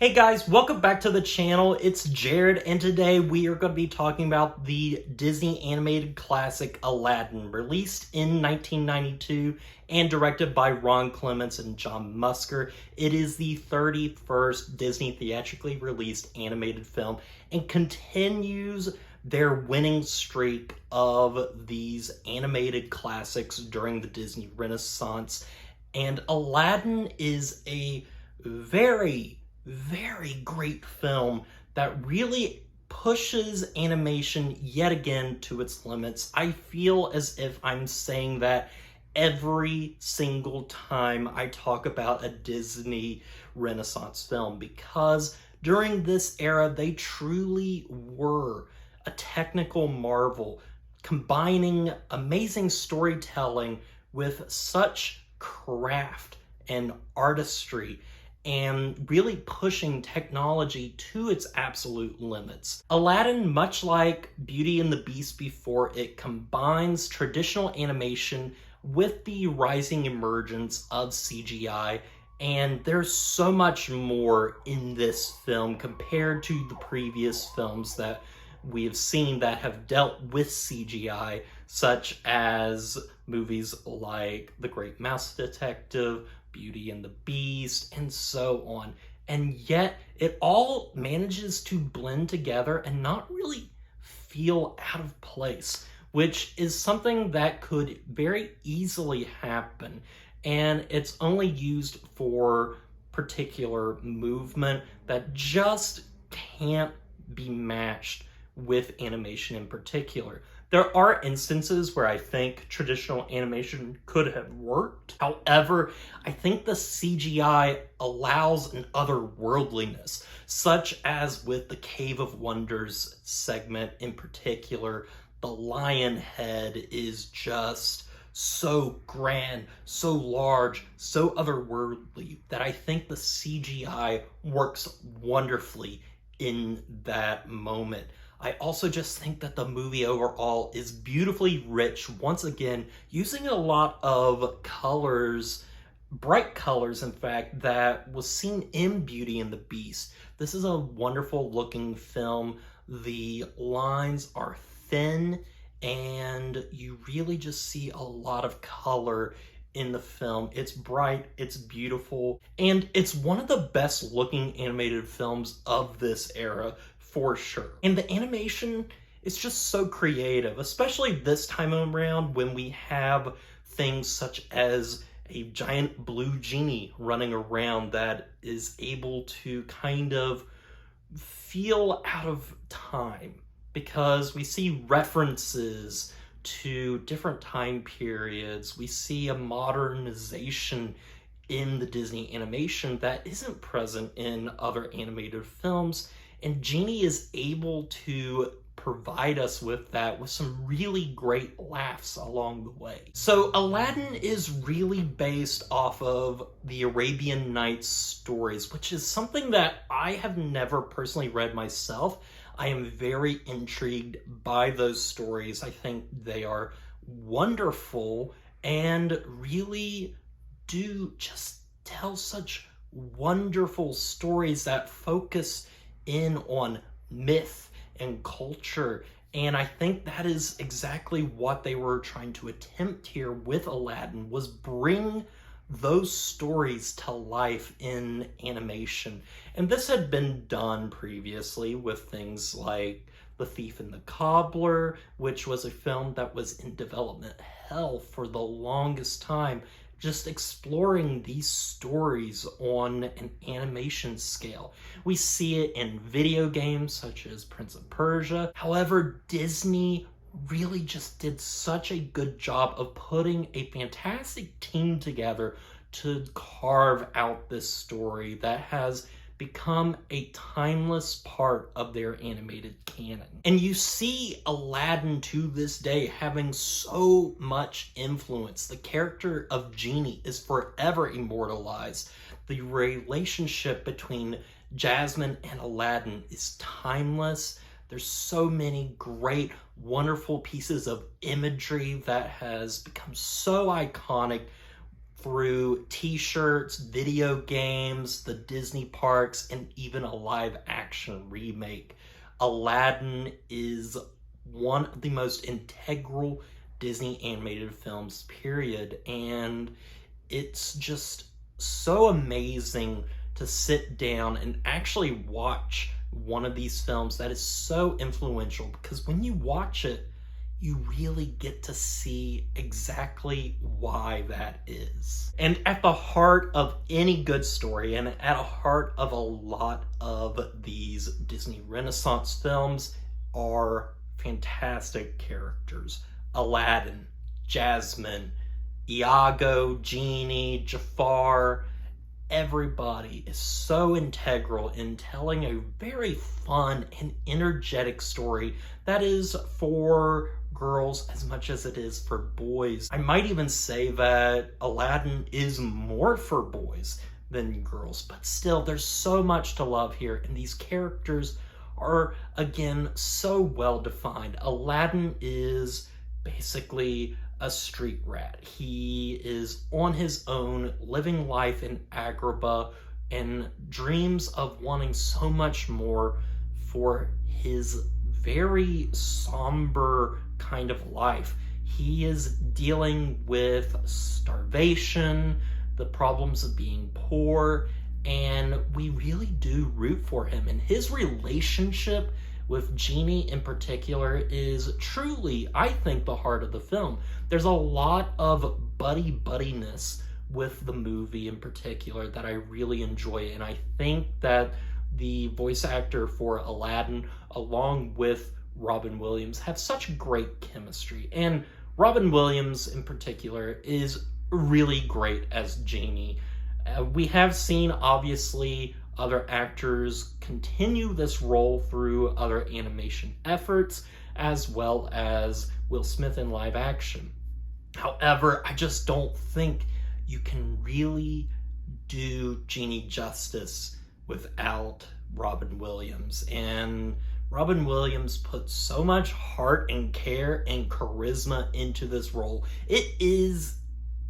Hey guys, welcome back to the channel. It's Jared, and today we are going to be talking about the Disney animated classic Aladdin, released in 1992 and directed by Ron Clements and John Musker. It is the 31st Disney theatrically released animated film and continues their winning streak of these animated classics during the Disney Renaissance. And Aladdin is a very great film that really pushes animation yet again to its limits. I feel as if I'm saying that every single time I talk about a Disney Renaissance film, because during this era they truly were a technical marvel, combining amazing storytelling with such craft and artistry, and really pushing technology to its absolute limits. Aladdin, much like Beauty and the Beast before it, combines traditional animation with the rising emergence of CGI, and there's so much more in this film compared to the previous films that we have seen that have dealt with CGI, such as movies like The Great Mouse Detective, Beauty and the Beast, and so on. And yet it all manages to blend together and not really feel out of place, which is something that could very easily happen. And it's only used for particular movement that just can't be matched with animation in particular. There are instances where I think traditional animation could have worked. However, I think the CGI allows an otherworldliness, such as with the Cave of Wonders segment in particular. The lion head is just so grand, so large, so otherworldly that I think the CGI works wonderfully in that moment. I also just think that the movie overall is beautifully rich, once again, using a lot of colors, bright colors in fact, that was seen in Beauty and the Beast. This is a wonderful looking film. The lines are thin, and you really just see a lot of color in the film. It's bright, it's beautiful, and it's one of the best looking animated films of this era, for sure. And the animation is just so creative, especially this time around when we have things such as a giant blue genie running around that is able to kind of feel out of time, because we see references to different time periods. We see a modernization in the Disney animation that isn't present in other animated films. And Genie is able to provide us with that with some really great laughs along the way. So Aladdin is really based off of the Arabian Nights stories, which is something that I have never personally read myself. I am very intrigued by those stories. I think they are wonderful and really do just tell such wonderful stories that focus in on myth and culture. And I think that is exactly what they were trying to attempt here with Aladdin, was bring those stories to life in animation. And this had been done previously with things like The Thief and the Cobbler, which was a film that was in development hell for the longest time, just exploring these stories on an animation scale. We see it in video games such as Prince of Persia. However, Disney really just did such a good job of putting a fantastic team together to carve out this story that has become a timeless part of their animated canon. And you see Aladdin to this day having so much influence. The character of Genie is forever immortalized. The relationship between Jasmine and Aladdin is timeless. There's so many great, wonderful pieces of imagery that has become so iconic through t-shirts, video games, the Disney parks, and even a live action remake. Aladdin is one of the most integral Disney animated films, period. And it's just so amazing to sit down and actually watch one of these films that is so influential, because when you watch it, you really get to see exactly why that is. And at the heart of any good story, and at the heart of a lot of these Disney Renaissance films, are fantastic characters. Aladdin, Jasmine, Iago, Genie, Jafar. Everybody is so integral in telling a very fun and energetic story that is for girls as much as it is for boys. I might even say that Aladdin is more for boys than girls, but still, there's so much to love here, and these characters are, again, so well defined. Aladdin is basically a street rat. He is on his own, living life in Agrabah, and dreams of wanting so much more for his very somber kind of life. He is dealing with starvation, the problems of being poor, and we really do root for him. And his relationship with Genie in particular is truly, I think, the heart of the film. There's a lot of buddiness with the movie in particular that I really enjoy, and I think that the voice actor for Aladdin, along with Robin Williams, have such great chemistry. And Robin Williams in particular is really great as Genie. We have seen, obviously, other actors continue this role through other animation efforts, as well as Will Smith in live action. However, I just don't think you can really do Genie justice without Robin Williams. And Robin Williams put so much heart and care and charisma into this role. It is,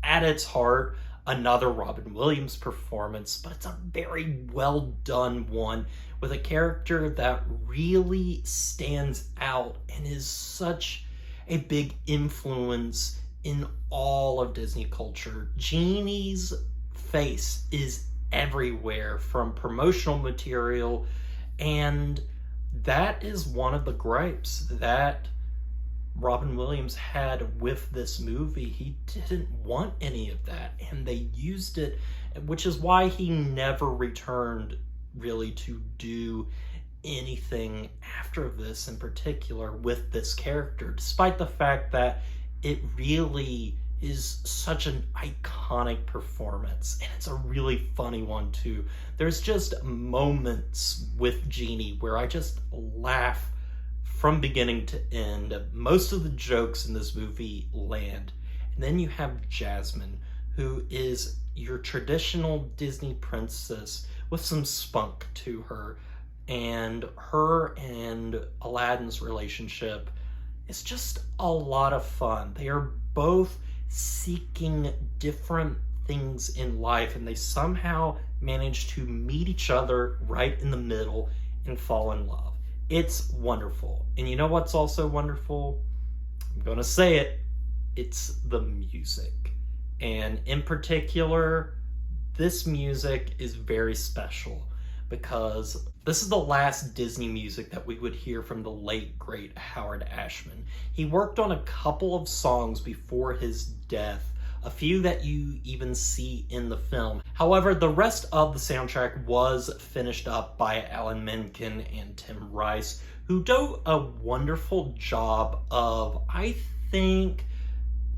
at its heart, another Robin Williams performance, but it's a very well done one with a character that really stands out and is such a big influence in all of Disney culture. Genie's face is everywhere from promotional material, and that is one of the gripes that Robin Williams had with this movie. He didn't want any of that, and they used it, which is why he never returned really to do anything after this in particular with this character, despite the fact that it really is such an iconic performance, and it's a really funny one too. There's just moments with Genie where I just laugh from beginning to end. Most of the jokes in this movie land. And then you have Jasmine, who is your traditional Disney princess with some spunk to her. And her and Aladdin's relationship is just a lot of fun. They are both seeking different things in life, and they somehow manage to meet each other right in the middle and fall in love. It's wonderful. And you know what's also wonderful? I'm gonna say it. It's the music. And in particular, this music is very special because this is the last Disney music that we would hear from the late, great Howard Ashman. He worked on a couple of songs before his death, a few that you even see in the film. However, the rest of the soundtrack was finished up by Alan Menken and Tim Rice, who do a wonderful job of, I think,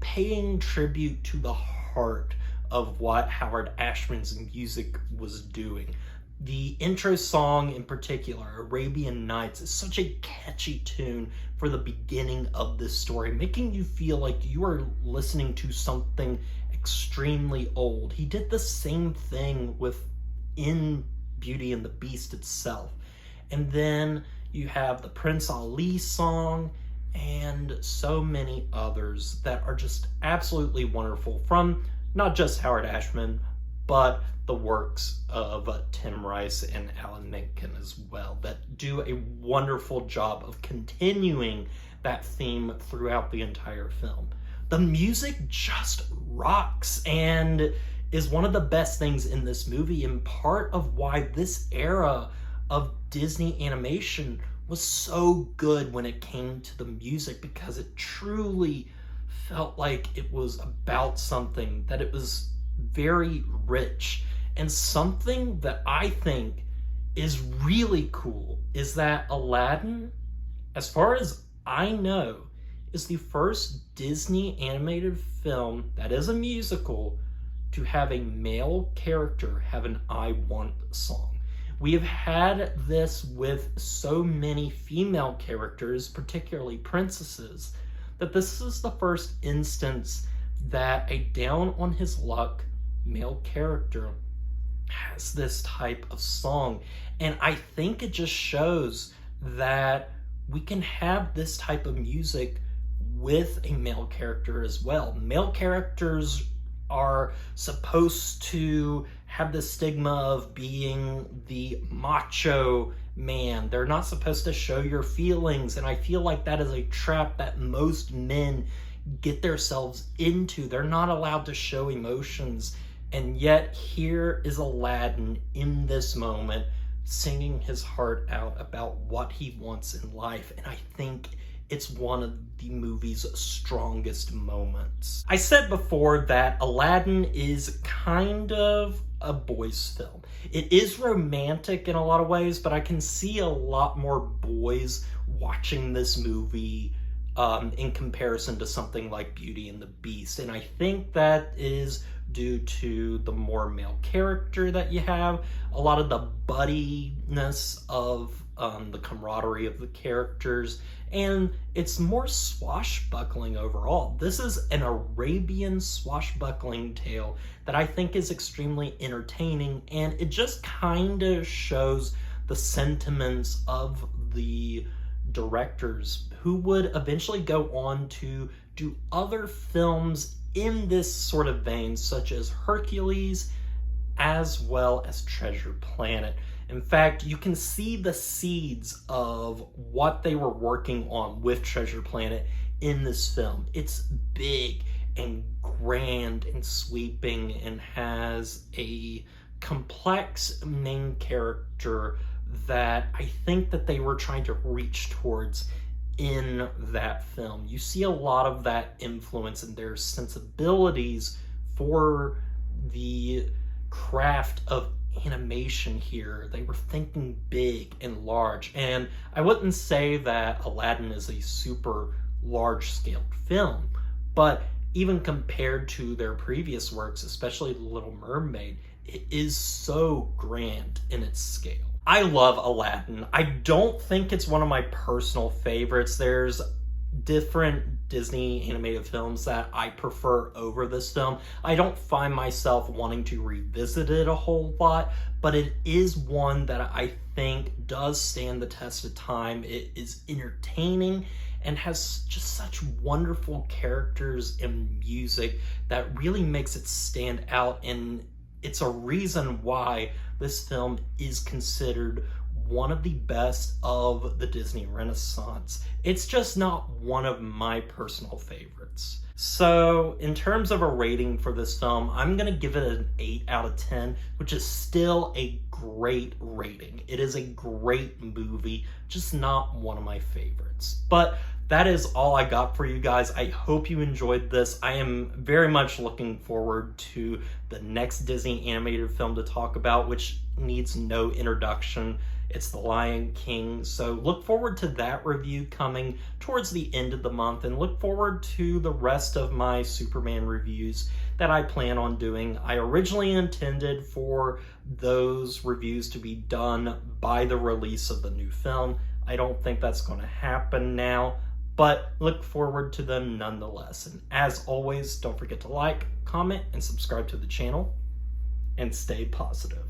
paying tribute to the heart of what Howard Ashman's music was doing. The intro song in particular, Arabian Nights, is such a catchy tune for the beginning of this story, making you feel like you are listening to something extremely old. He did the same thing in Beauty and the Beast itself. And then you have the Prince Ali song and so many others that are just absolutely wonderful, from not just Howard Ashman, but the works of Tim Rice and Alan Menken as well, that do a wonderful job of continuing that theme throughout the entire film. The music just rocks and is one of the best things in this movie, and part of why this era of Disney animation was so good when it came to the music, because it truly felt like it was about something, that it was very rich. And something that I think is really cool is that Aladdin, as far as I know, is the first Disney animated film that is a musical to have a male character have an I Want song. We have had this with so many female characters, particularly princesses, that this is the first instance that a down on his luck male character has this type of song. And I think it just shows that we can have this type of music with a male character as well. Male characters are supposed to have the stigma of being the macho man. They're not supposed to show your feelings, and I feel like that is a trap that most men get themselves into. They're not allowed to show emotions, and yet here is Aladdin in this moment singing his heart out about what he wants in life, and I think it's one of the movie's strongest moments. I said before that Aladdin is kind of a boys' film. It is romantic in a lot of ways, but I can see a lot more boys watching this movie in comparison to something like Beauty and the Beast. And I think that is due to the more male character that you have, a lot of the buddiness of the camaraderie of the characters, and it's more swashbuckling overall. This is an Arabian swashbuckling tale that I think is extremely entertaining, and it just kind of shows the sentiments of the directors who would eventually go on to do other films in this sort of vein, such as Hercules, as well as Treasure Planet. In fact, you can see the seeds of what they were working on with Treasure Planet in this film. It's big and grand and sweeping and has a complex main character that I think that they were trying to reach towards in that film. You see a lot of that influence in their sensibilities for the craft of animation here. They were thinking big and large, and I wouldn't say that Aladdin is a super large-scale film, but even compared to their previous works, especially The Little Mermaid, it is so grand in its scale. I love Aladdin. I don't think it's one of my personal favorites. There's different Disney animated films that I prefer over this film. I don't find myself wanting to revisit it a whole lot, but it is one that I think does stand the test of time. It is entertaining and has just such wonderful characters and music that really makes it stand out, and it's a reason why this film is considered one of the best of the Disney Renaissance. It's just not one of my personal favorites. So in terms of a rating for this film, I'm gonna give it an 8 out of 10, which is still a great rating. It is a great movie, just not one of my favorites. But that is all I got for you guys. I hope you enjoyed this. I am very much looking forward to the next Disney animated film to talk about, which needs no introduction. It's The Lion King. So look forward to that review coming towards the end of the month, and look forward to the rest of my Superman reviews that I plan on doing. I originally intended for those reviews to be done by the release of the new film. I don't think that's going to happen now, but look forward to them nonetheless. And as always, don't forget to like, comment, and subscribe to the channel, and stay positive.